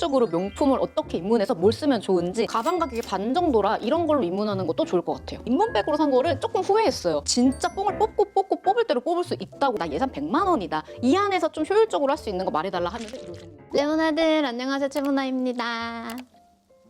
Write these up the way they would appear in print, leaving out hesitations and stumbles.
효율적으로 명품을 어떻게 입문해서 뭘 쓰면 좋은지, 가방 가격의 반 정도라 이런 걸로 입문하는 것도 좋을 것 같아요. 입문백으로 산 거를 조금 후회했어요. 진짜 뽕을 뽑고 뽑을 대로 뽑을 수 있다고. 나 예산 100만 원이다. 이 안에서 좀 효율적으로 할 수 있는 거 말해달라 하는데 레오나들 안녕하세요, 최문아입니다.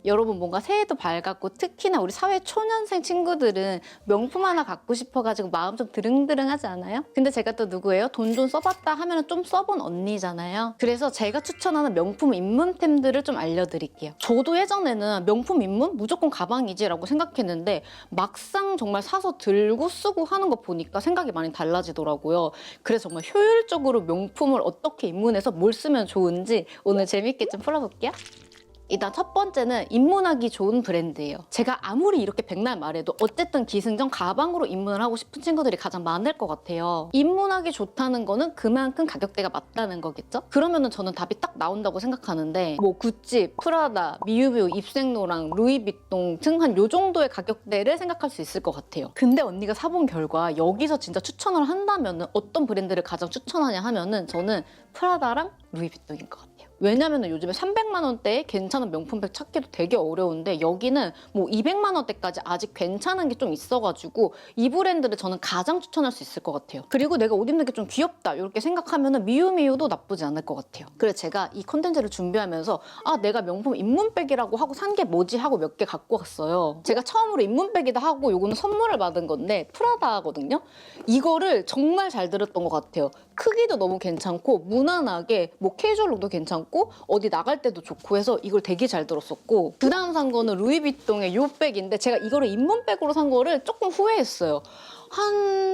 여러분, 뭔가 새해도 밝았고 특히나 우리 사회 초년생 친구들은 명품 하나 갖고 싶어가지고 마음 좀 드릉드릉하지 않아요? 근데 제가 또 누구예요? 돈 좀 써봤다 하면 좀 써본 언니잖아요. 그래서 제가 추천하는 명품 입문템들을 좀 알려드릴게요. 저도 예전에는 명품 입문? 무조건 가방이지라고 생각했는데 막상 정말 사서 들고 쓰고 하는 거 보니까 생각이 많이 달라지더라고요. 그래서 정말 효율적으로 명품을 어떻게 입문해서 뭘 쓰면 좋은지 오늘 재밌게 좀 풀어볼게요. 일단 첫 번째는 입문하기 좋은 브랜드예요. 제가 아무리 이렇게 백날 말해도 어쨌든 기승전 가방으로 입문을 하고 싶은 친구들이 가장 많을 것 같아요. 입문하기 좋다는 거는 그만큼 가격대가 맞다는 거겠죠? 그러면은 저는 답이 딱 나온다고 생각하는데 뭐 구찌, 프라다, 미우미우, 입생로랑, 루이비통 등 한 요 정도의 가격대를 생각할 수 있을 것 같아요. 근데 언니가 사본 결과 여기서 진짜 추천을 한다면은 어떤 브랜드를 가장 추천하냐 하면은 저는 프라다랑 루이비통인 것 같아요. 왜냐면 요즘에 300만 원대에 괜찮은 명품백 찾기도 되게 어려운데 여기는 뭐 200만 원대까지 아직 괜찮은 게 좀 있어가지고 이 브랜드를 저는 가장 추천할 수 있을 것 같아요. 그리고 내가 옷 입는 게 좀 귀엽다 이렇게 생각하면 미우미우도 나쁘지 않을 것 같아요. 그래서 제가 이 컨텐츠를 준비하면서 내가 명품 입문백이라고 하고 산 게 뭐지 하고 몇 개 갖고 갔어요. 제가 처음으로 입문백이다 하고 요거는 선물을 받은 건데 프라다거든요. 이거를 정말 잘 들었던 것 같아요. 크기도 너무 괜찮고 무난하게 뭐 캐주얼룩도 괜찮고 어디 나갈 때도 좋고 해서 이걸 되게 잘 들었었고, 그 다음 산 거는 루이비통의 요 백인데 제가 이거를 입문백으로 산 거를 조금 후회했어요.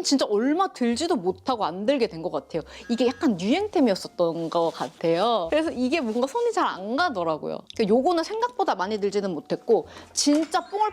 진짜 얼마 들지도 못하고 안 들게 된 것 같아요. 이게 약간 유행템이었었던 것 같아요. 그래서 이게 뭔가 손이 잘 안 가더라고요. 요거는 생각보다 많이 들지는 못했고 진짜 뽕을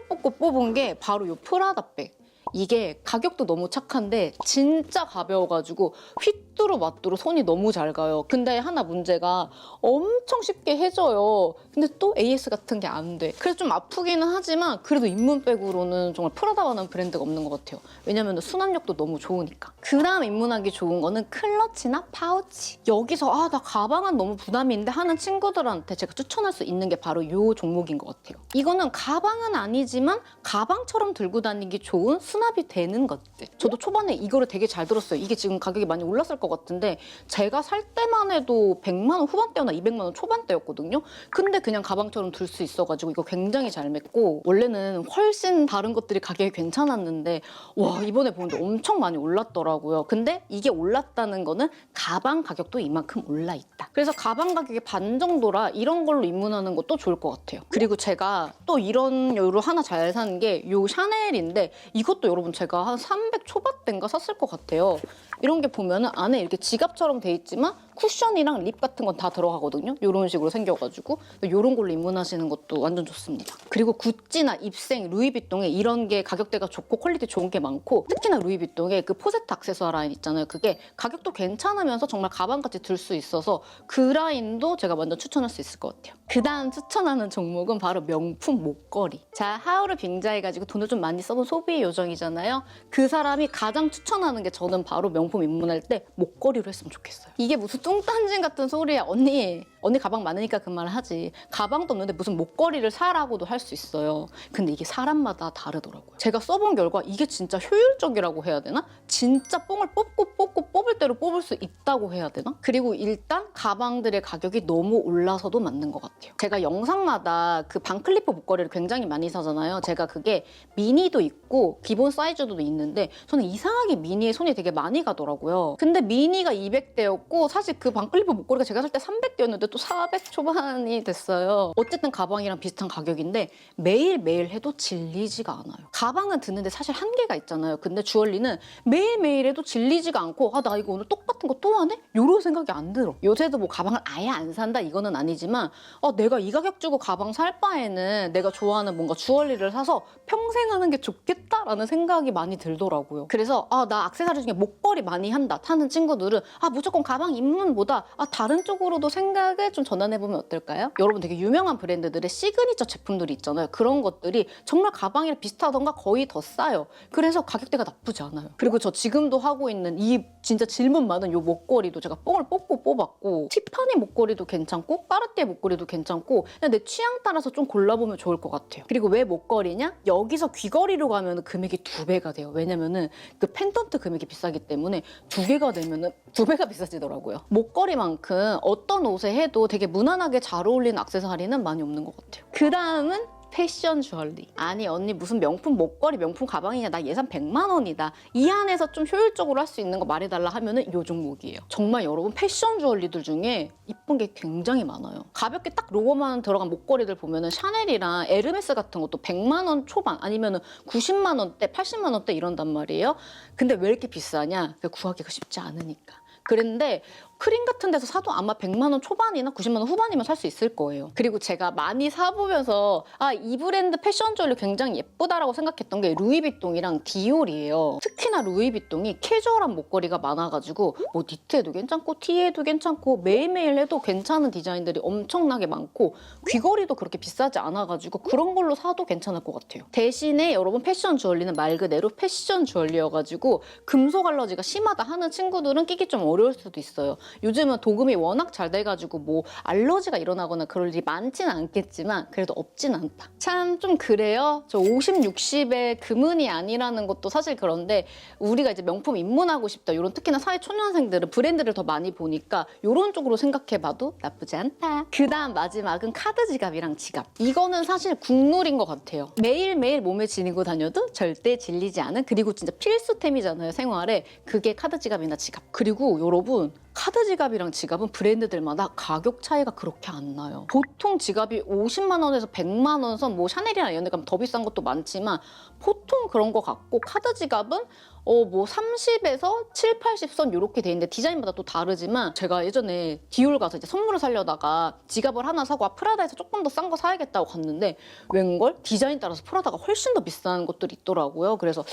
뽑고 뽑은 게 바로 요 프라다 백. 이게 가격도 너무 착한데 진짜 가벼워가지고 휘뚜루 마뚜루 손이 너무 잘 가요. 근데 하나 문제가 엄청 쉽게 해져요. 근데 또 AS 같은 게 안 돼. 그래서 좀 아프기는 하지만 그래도 입문백으로는 정말 프라다만한 브랜드가 없는 것 같아요. 왜냐면 수납력도 너무 좋으니까. 그 다음 입문하기 좋은 거는 클러치나 파우치. 여기서 나 가방은 너무 부담인데 하는 친구들한테 제가 추천할 수 있는 게 바로 이 종목인 것 같아요. 이거는 가방은 아니지만 가방처럼 들고 다니기 좋은 수납이 되는 것들. 저도 초반에 이거를 되게 잘 들었어요. 이게 지금 가격이 많이 올랐을 것 같은데 제가 살 때만 해도 100만 원 후반대나 200만 원 초반대였거든요. 근데 그냥 가방처럼 들 수 있어가지고 이거 굉장히 잘 맸고, 원래는 훨씬 다른 것들이 가격이 괜찮았는데 와, 이번에 보는데 엄청 많이 올랐더라고요. 근데 이게 올랐다는 거는 가방 가격도 이만큼 올라있다. 그래서 가방 가격의 반 정도라 이런 걸로 입문하는 것도 좋을 것 같아요. 그리고 제가 또 이런 요로 하나 잘 산 게 요 샤넬인데 이것도 여러분 제가 한 300 초반대인가 샀을 것 같아요. 이런 게 보면은 안에 이렇게 지갑처럼 돼 있지만 쿠션이랑 립 같은 건 다 들어가거든요. 이런 식으로 생겨가지고 이런 걸로 입문하시는 것도 완전 좋습니다. 그리고 구찌나 입생, 루이비통에 이런 게 가격대가 좋고 퀄리티 좋은 게 많고, 특히나 루이비통에 그 포세트 액세서리 라인 있잖아요. 그게 가격도 괜찮으면서 정말 가방같이 들 수 있어서 그 라인도 제가 완전 추천할 수 있을 것 같아요. 그 다음 추천하는 종목은 바로 명품 목걸이. 자, 하울을 빙자해가지고 돈을 좀 많이 써본 소비의 요정이잖아요. 그 사람이 가장 추천하는 게 저는 바로 명품 입문할 때 목걸이로 했으면 좋겠어요. 이게 무슨 뚱딴진 같은 소리야. 언니 가방 많으니까 그 말 하지. 가방도 없는데 무슨 목걸이를 사라고도 할 수 있어요. 근데 이게 사람마다 다르더라고요. 제가 써본 결과 이게 진짜 효율적이라고 해야 되나? 진짜 뽕을 뽑고 뽑을 대로 뽑을 수 있다고 해야 되나? 그리고 일단 가방들의 가격이 너무 올라서도 맞는 것 같아요. 제가 영상마다 그 반클리프 목걸이를 굉장히 많이 사잖아요. 제가 그게 미니도 있고 기본 사이즈도 있는데 저는 이상하게 미니에 손이 되게 많이 가더라고요. 근데 미니가 200대였고 사실 그 반클리프 목걸이가 제가 살 때 300대였는데 또 400 초반이 됐어요. 어쨌든 가방이랑 비슷한 가격인데 매일매일 해도 질리지가 않아요. 가방은 드는데 사실 한계가 있잖아요. 근데 주얼리는 매일매일 해도 질리지가 않고 나 이거 오늘 똑같은 거 또 하네? 이런 생각이 안 들어. 요새도 뭐 가방을 아예 안 산다 이거는 아니지만 내가 이 가격 주고 가방 살 바에는 내가 좋아하는 뭔가 주얼리를 사서 평생 하는 게 좋겠다라는 생각이 많이 들더라고요. 그래서 나 액세서리 중에 목걸이 많이 한다 하는 친구들은 무조건 가방 입문 패션보다 다른 쪽으로도 생각을 좀 전환해보면 어떨까요? 여러분 되게 유명한 브랜드들의 시그니처 제품들이 있잖아요. 그런 것들이 정말 가방이랑 비슷하던가 거의 더 싸요. 그래서 가격대가 나쁘지 않아요. 그리고 저 지금도 하고 있는 이 진짜 질문 많은 이 목걸이도 제가 뽕을 뽑고 뽑았고, 티파니 목걸이도 괜찮고 까르띠에 목걸이도 괜찮고, 그냥 내 취향 따라서 좀 골라보면 좋을 것 같아요. 그리고 왜 목걸이냐? 여기서 귀걸이로 가면 금액이 2배가 돼요. 왜냐면은 그 펜던트 금액이 비싸기 때문에 2개가 되면은 2배가 비싸지더라고요. 목걸이만큼 어떤 옷에 해도 되게 무난하게 잘 어울리는 액세서리는 많이 없는 것 같아요. 그 다음은 패션 주얼리. 아니 언니 무슨 명품 목걸이 명품 가방이냐, 나 예산 100만 원이다. 이 안에서 좀 효율적으로 할 수 있는 거 말해달라 하면은 요 종목이에요. 정말 여러분 패션 주얼리들 중에 이쁜 게 굉장히 많아요. 가볍게 딱 로고만 들어간 목걸이들 보면은 샤넬이랑 에르메스 같은 것도 100만 원 초반 아니면은 90만 원대 80만 원대 이런단 말이에요. 근데 왜 이렇게 비싸냐? 구하기가 쉽지 않으니까. 그런데 크림 같은 데서 사도 아마 100만 원 초반이나 90만 원 후반이면 살 수 있을 거예요. 그리고 제가 많이 사보면서 이 브랜드 패션 주얼리 굉장히 예쁘다라고 생각했던 게 루이비통이랑 디올이에요. 특히나 루이비통이 캐주얼한 목걸이가 많아가지고 뭐 니트에도 괜찮고 티에도 괜찮고 매일매일 해도 괜찮은 디자인들이 엄청나게 많고, 귀걸이도 그렇게 비싸지 않아가지고 그런 걸로 사도 괜찮을 것 같아요. 대신에 여러분 패션 주얼리는 말 그대로 패션 주얼리여가지고 금속 알러지가 심하다 하는 친구들은 끼기 좀 어려울 수도 있어요. 요즘은 도금이 워낙 잘 돼가지고 뭐 알러지가 일어나거나 그럴 일이 많지는 않겠지만 그래도 없진 않다. 참 좀 그래요. 저 50, 60에 금은이 아니라는 것도 사실 그런데, 우리가 이제 명품 입문하고 싶다, 이런 특히나 사회 초년생들은 브랜드를 더 많이 보니까 이런 쪽으로 생각해봐도 나쁘지 않다. 그 다음 마지막은 카드 지갑이랑 지갑. 이거는 사실 국룰인 것 같아요. 매일매일 몸에 지니고 다녀도 절대 질리지 않은, 그리고 진짜 필수템이잖아요 생활에. 그게 카드 지갑이나 지갑. 그리고 여러분 카드 지갑이랑 지갑은 브랜드들마다 가격 차이가 그렇게 안 나요. 보통 지갑이 50만 원에서 100만 원 선, 뭐 샤넬이나 이런 데 가면 더 비싼 것도 많지만 보통 그런 거 같고, 카드 지갑은 뭐 30에서 7, 80선 이렇게 돼 있는데 디자인마다 또 다르지만, 제가 예전에 디올 가서 이제 선물을 사려다가 지갑을 하나 사고 프라다에서 조금 더 싼 거 사야겠다고 갔는데 웬걸 디자인 따라서 프라다가 훨씬 더 비싼 것들이 있더라고요. 그래서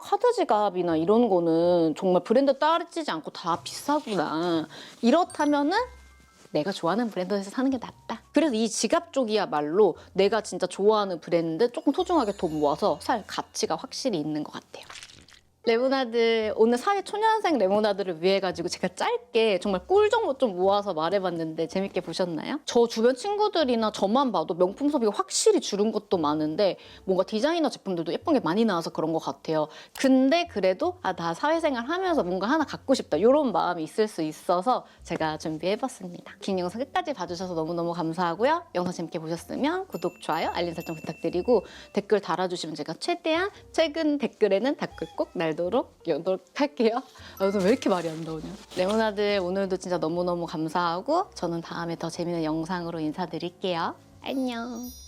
카드 지갑이나 이런 거는 정말 브랜드 따지지 않고 다 비싸구나. 이렇다면은 내가 좋아하는 브랜드에서 사는 게 낫다. 그래서 이 지갑 쪽이야말로 내가 진짜 좋아하는 브랜드 조금 소중하게 돈 모아서 살 가치가 확실히 있는 것 같아요. 레모나드, 오늘 사회 초년생 레모나드를 위해 가지고 제가 짧게 정말 꿀 정보 좀 모아서 말해봤는데 재밌게 보셨나요? 저 주변 친구들이나 저만 봐도 명품 소비가 확실히 줄은 것도 많은데 뭔가 디자이너 제품들도 예쁜 게 많이 나와서 그런 것 같아요. 근데 그래도 나 사회생활 하면서 뭔가 하나 갖고 싶다, 이런 마음이 있을 수 있어서 제가 준비해봤습니다. 긴 영상 끝까지 봐주셔서 너무너무 감사하고요. 영상 재밌게 보셨으면 구독, 좋아요, 알림 설정 부탁드리고 댓글 달아주시면 제가 최대한 최근 댓글에는 댓글 꼭 달도록 할게요. 오늘 왜 이렇게 말이 안 나오냐. 레모나드 오늘도 진짜 너무너무 감사하고 저는 다음에 더 재밌는 영상으로 인사드릴게요. 안녕.